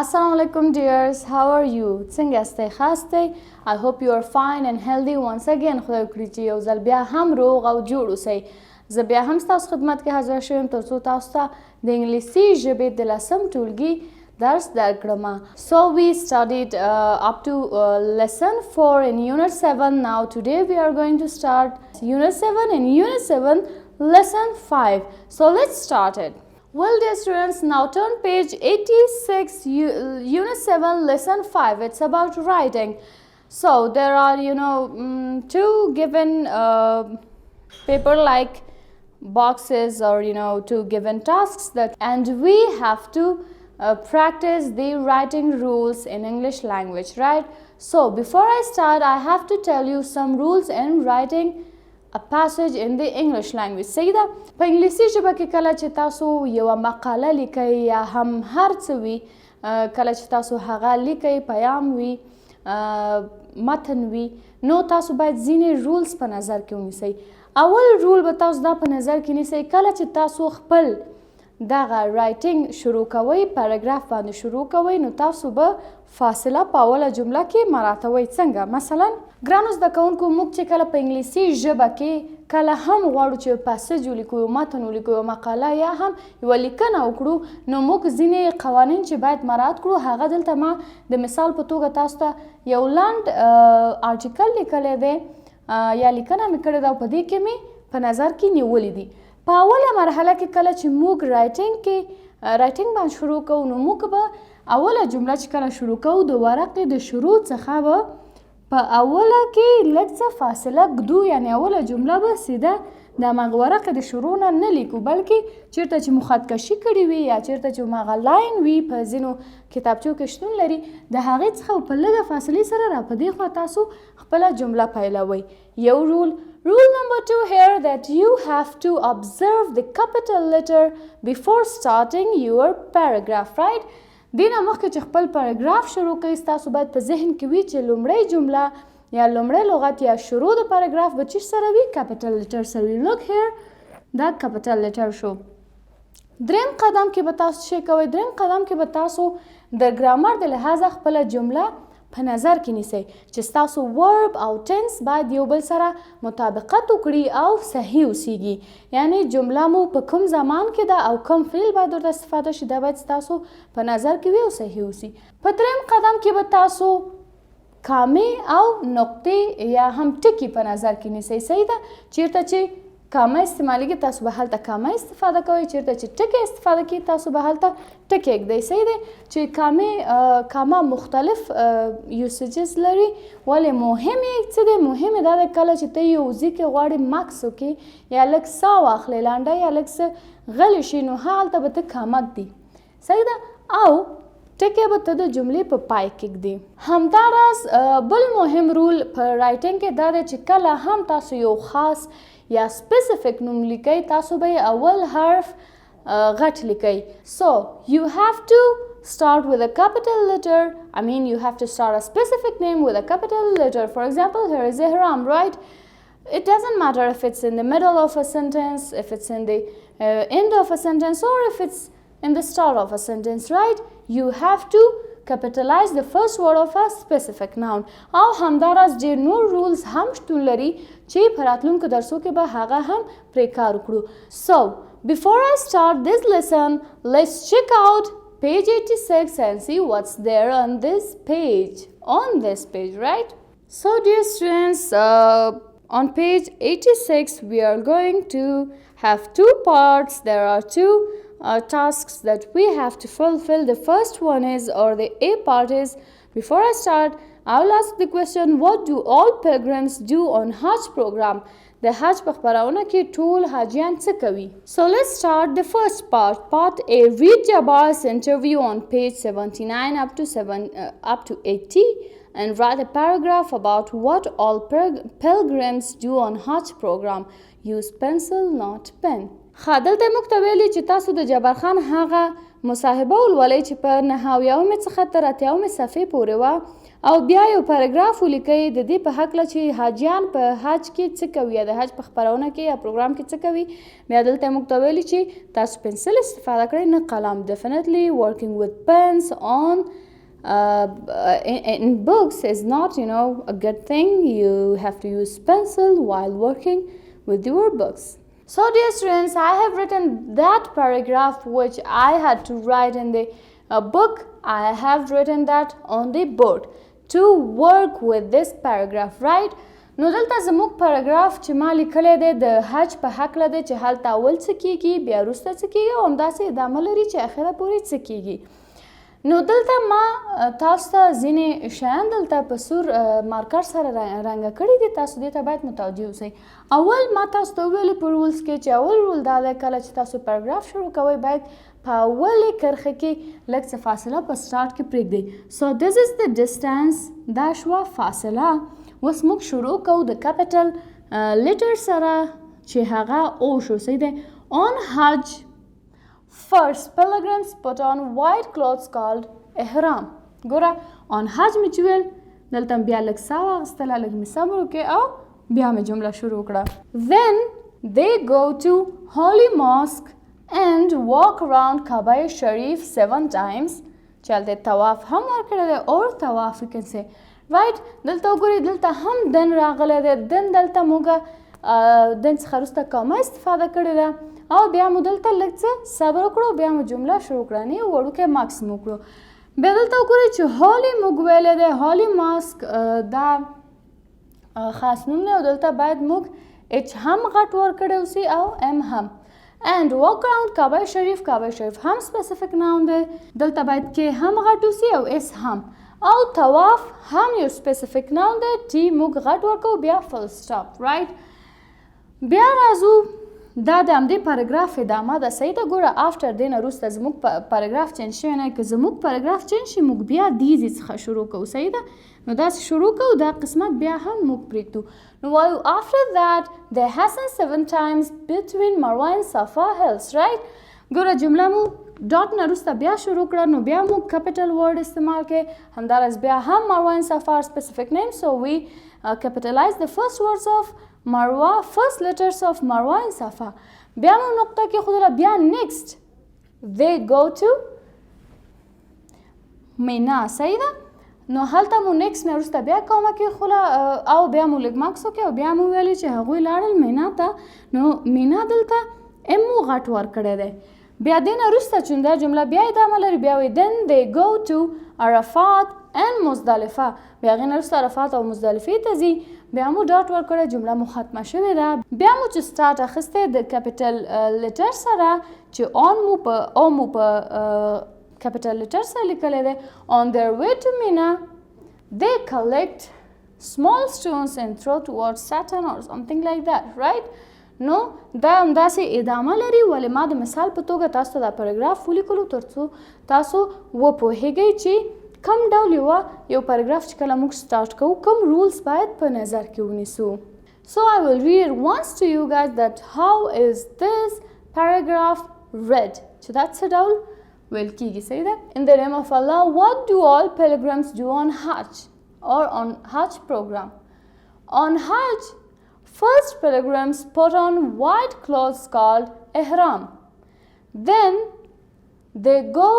Assalamu alaikum dears, how are you? څنګه یاستئ؟ ښه یاستئ؟ I hope you are fine and healthy once again. خدای وکړي چې یو ځل بیا هم روغ او جوړ اوسئ. زه بیا هم ستاسو خدمت کې حاضر شوم تر څو تاسو ته د انګلیسي ژبې د 10م ټولګي درس درکړم. So we studied up to lesson 4 in unit 7. Now today we are going to start unit 7 and unit 7 lesson 5. So let's start it. Well, dear students, now turn page 86, unit 7, lesson 5. It's about writing. So there are, two given paper-like boxes or, two given tasks and we have to practice the writing rules in English language, right? So before I start, I have to tell you some rules in writing a passage in the English language. صحیح ده؟ په انګلیسي ژبه کې کله چې تاسو یوه مقاله لیکئ یا هم هر څه وي، کله چې تاسو هغه لیکئ، پیام وي، متن وي، نو تاسو باید ځینې رولز په نظر کې ونیسئ. اول رول به تاسو دا په نظر کې نیسئ کله چې تاسو خپل دغه رایټینګ شروع کوئ، پاراګراف باندې شروع کوئ، نو تاسو به فاصله په اوله جمله کې مراعاتوئ. څنګه؟ مثلا ګرانو زده کوونکو، موږ چې کله په انګلیسي ژبه کې کله هم غواړو چې پاسج ولیکو، یو متن ولیکو، یو مقاله یا هم یوه لیکنه وکړو، نو موږ ځینې قوانین چې باید مراعات کړو، هغه دلته ما د مثال په توګه تاسو ته یو لنډ آرټیکل لیکلی دی یا لیکنه مې کړې ده او په دې کې مې په نظر کې نیولي دي. په اوله مرحله کې کله چې موږ رایټینګ باندې شروع کوو، نو موږ به اوله جمله چې کله شروع کوو د ورقې د شروع څخه به په اوله کې لږ څه فاصله ږدو، یعنې اوله جمله به سیده د هماغه ورقې د شروع نه لیکو، بلکې چیرته چې مو خطکشي کړې وي یا چیرته چې هماغه لاین وي په ځینو کتابچو کې شتون لري، د هغې څخه په لږه فاصلې سره را په دې خوا تاسو خپله جمله پیلوئ. یو رول. Rule number 2 here, that you have to observe the capital letter before starting your paragraph, right? دینه مخکې چې خپل پاراګراف شروع کوئ، تاسو باید په ذهن کې وي چې لومړی جمله یا لومړی لغت یا شروع د پاراګراف به چی سره وي؟ capital letter سره وي. Look here, دا capital letter شو. دریم قدم کې به تاسو څه کوئ؟ دریم قدم کې به تاسو د ګرامر د لحاظه خپله جمله په نظر کې نیسئ چې ستاسو ورب او ټنس باید یو بل سره مطابقت وکړي او صحیح اوسیږي. یعنی جمله مو په کوم زمان کې ده او کوم فعل باید ورته استفاده شي، دا باید ستاسو په نظر کې وي او صحیح اوسي. په دریم قدم کې به تاسو کامې او نقطې یا هم ټکي په نظر کې نیسئ. صحیح ده؟ چیرته چې کامه استعمالیږي تاسو به هلته کامه استفاده کوئ، چیرته چې ټکي استفاده کوي تاسو به هلته ټکي ږدئ. صحیح دی چې کامه مختلف یوسیجز لري، ولې مهم یې څه دی؟ مهم یې دا دی کله چې ته یو ځای کې غواړې مکس وکړې یا لږ ساه واخلې لنډه یا لږ څه غلی شي، نو هلته به ته کامه ږدي. صحیح ده؟ او ټکی به ته د جملې په پای کې ږدي. همداراز بل مهم رول په رایټینګ کې دا دی چې کله هم تاسو یو خاص یا سپیسیفیک نوم لیکئ، تاسو به یې اول حرف غټ لیکئ. So you have to start with a capital letter. I mean, you have to start a specific name with a capital letter. For example, here is Ihram, right? It doesn't matter if it's in the middle of a sentence, if it's in the end of a sentence, or if it's in the start of a sentence, right? You have to capitalize the first word of a specific noun. او همداراز ډېر نور رولز هم شتون لري چې په راتلونکو درسو کې به هغه هم پرې کار وکړو. So before I start this lesson, let's check out page 86 and see what's there on this page. Right? So dear students, on page 86 we are going to have two parts. There are two tasks that we have to fulfill. The first one is, or the A part is, before I start, I will ask the question, what do all pilgrims do on Hajj program? The Hajj په خپرونه کې ټول حاجیان څه کوي؟ So let's start the first part. Part A. Read Jabbar's interview on page 79 up to 80 and write a paragraph about what all pilgrims do on Hajj program. Use pencil, not pen. دلته موږ ته ویلي چې تاسو د جبار خان هغه مصاحبه ولولئ چې په 9 څخه تر 80 صفحې پورې وه او بیا یو پاراګراف ولیکئ د دې په هکله چې حاجیان په حج کې څه کوي یا د حج په خپرونه کې یا پروګرام کې څه کوي. بیا دلته موږ ته ویلي چې تاسو پنسل استفاده کړئ نه قلم. definitely working with pens on in books is not a good thing. You have to use pencil while working with your books. So dear students, I have written that paragraph which I had to write in the book. I have written that on the board to work with this paragraph, right? نو دلته زموږ پاراګراف چې ما لیکلی دی د حج په هکله دی چې هلته اول څه کیږي بیا وروسته څه کیږي او همداسې ادامه لري چې اخره پورې څه کیږي. نو دلته ما تاسو ته ځینې شیان دلته په سور مارکر سره رنګه کړي دي. تاسو دې ته باید متوجه اوسئ. اول ما تاسو ته وویلې په رولز کې چې اول رول دا دی کله چې تاسو پاراګراف شروع کوئ باید په اولې کرښه کې لږ څه فاصله په سټارټ کې پرېږدئ. So this is the distance. دا شوه فاصله. اوس موږ شروع کوو د کیپیټل لیټر سره چې هغه او شو. صحیح دی. On Hajj, first pilgrims put on white clothes called ihram. ګوره on Hajj مې چې ویل دلته بیا لږ ساه واخیستله لږ مې صبر وکړې او بیا مې جمله شروع کړه. Then they go to holy mosque and walk around Kaaba Sharif 7 times. چې هلته طواف هم ورکړی دی or طواف you can say. right دلته وګورئ دلته هم دن راغلی دی. دن دلته موږ دن څخه وروسته کامه استفاده کړې ده او بیا مو دلته لږ څه صبر وکړو بیا مو جمله شروع کړه. نه یو وړوکی ماکس مو وکړو. بیا دلته وګورئ چې هولي موږ ویلی دی هولي ماسک دا خاص نوم دی او دلته باید موږ اچ هم غټ ورکړی اوسي او ام هم. and walk around Kaaba Sharif. Kaaba Sharif هم specific noun دی. دلته باید کې هم غټ اوسي او اس هم. او طواف هم یو specific noun دی. ټي موږ غټ ورکو بیا full stop. right بیا راځو دا د همدې پاراګراف ادامه ده. صحیح ده. ګوره افټر دې نه وروسته زموږ پاراګراف چینج شوی نه که زموږ پاراګراف چینج شي موږ بیا دیزې څخه شروع کوو. صحیح ده. نو داسې شروع کوو دا قسمت بیا هم موږ پرېږدو. نو وایو after that they hastened 7 times between Marwa and Safa hills. right ګوره جمله مو ډاټ نه وروسته بیا شروع کړه نو بیا موږ کیپیټل ورډ استعمال کړئ. همداراز بیا هم Marwa and Safa are specific names so we capitalize the first words of Marwa, first letters of Marwa and Safa. بیا مو نقطه کې خودله بیا next they go to مینا. صحیح ده. نو هلته مو next نه وروسته بیا کومه کې خوله او بیا مو لږ ماکس وکړئ او بیا مو ویلې چې هغوی لاړل مینا ته. نو مینا دلته ام مو غټ ورکړی دی. بیا دې نه وروسته چې دا جمله بیا ادامه لري بیا وایي then they go to Arafat and Muzdalifah. بیا هغې نه وروسته عرفات او مزدلفې ته ځي. بیا مو ډاټ ورکړی جمله مو ختمه شوې ده. بیا مو چې سټارټ اخیستی د کیپیټل لیټر سره چې او مو په کیپیټل لیټر سره لیکلی دی. on their way to Mina they collect small stones and throw towards Satan or something like that. right نو دا همداسې ادامه لري. ولې ما د مثال په توګه تاسو ته دا پاراګراف ولیکلو تر څو تاسو وپوهیږئ چې کم ډول یو پاراګراف چې کله موږ سټارټ کوو کوم رولز باید په نظر کې ونیسو. So I will read it once to you guys that how is this paragraph read. چې دا څه ډول ویل کیږي. صحیح ده. In the name of Allah, what do all pilgrims do on Hajj or on Hajj program? On Hajj, first pilgrims put on white clothes called ihram. Then they go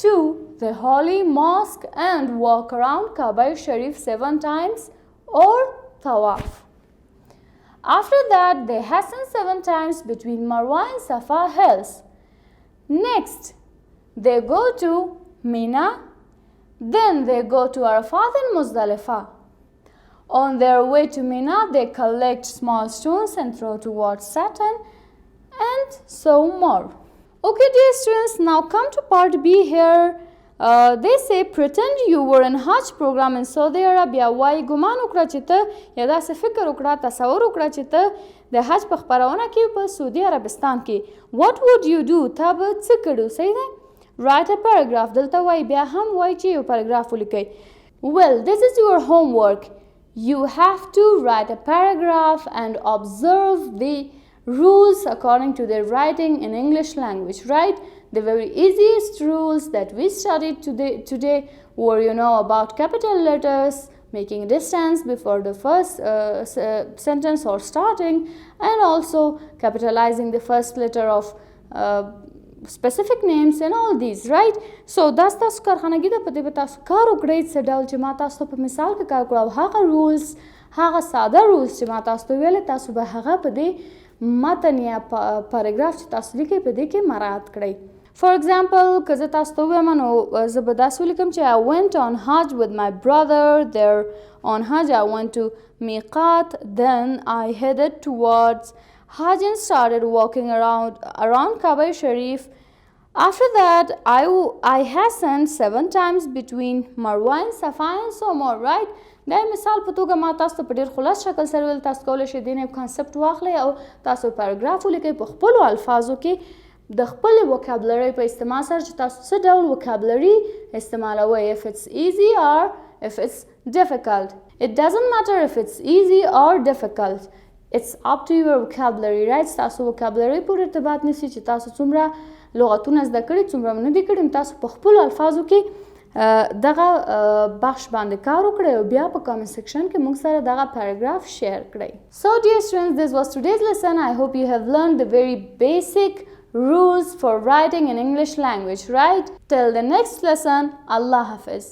to the holy mosque and walk around Kaaba Sharif 7 times or tawaf. After that, they hasten 7 times between Marwa and Safa hills. Next, they go to Mina. Then they go to Arafat and Muzdalifah. On their way to Mina, they collect small stones and throw towards Satan and so more. Okay dear students, now come to part B here. They say pretend you were in Hajj program in Saudi Arabia. وایي ګمان وکړه چې ته یا داسې فکر وکړه تصور وکړه چې ته د حج په خپرونه کې په سعودي عربستان کې. What would you do؟ تا به څه کړو. صحیح دی. Write a paragraph. دلته وایي بیا هم وایي چې یو پاراګراف ولیکئ. Well, this is your homework. You have to write a paragraph and observe the rules according to their writing in English language, right? The very easiest rules that we studied today were, you know, about capital letters, making distance before the first sentence or starting, and also capitalizing the first letter of specific names and all these, right? So that's تاسو کارخانګي د پدې په تاسو کار وکړئ څه ډول چې ما تاسو په مثال کې کار کړو هغه رولز هغه ساده رولز چې ما تاسو ته ویل تاسو به هغه په دې متن یا پاراګراف چې تاسو لیکئ په دې کې مراعات کړئ. For example, که زه تاسو ته ووایم نو زه به داسې ولیکم چې I went on Hajj with my brother. There on Hajj I went to Miqat. Then I headed towards Hajj and started walking around Kaaba Sharif. After that, I hastened 7 times between Marwa and Safa and so more, right? دا مثال په توګه ما تاسو ته په ډېر خلاص شکل سره ویل تاسو کولی شئ دې نه یو کانسپټ واخلئ او تاسو پیراګراف ولیکئ په خپلو الفاظو کې د خپلې وکابلرۍ په استعمال سره چې تاسو څه ډول وکابلري استعمالوئ if it's easy or if it's difficult. It doesn't matter if it's easy or difficult. It's up to your vocabulary, right? تاسو وکابلرۍ پورې ارتباط نیسي چې تاسو څومره لغتونه زده کړي څومره نه دي کړي تاسو په خپلو الفاظو کې دغه بخش باندې کار وکړئ او بیا په کامنټ سیکشن کې موږ سره دغه پیراګراف شیر کړئ. So dear students, this was today's lesson. I hope you have learned the very basic rules for writing in English language, right? Till the next lesson, Allah Hafiz.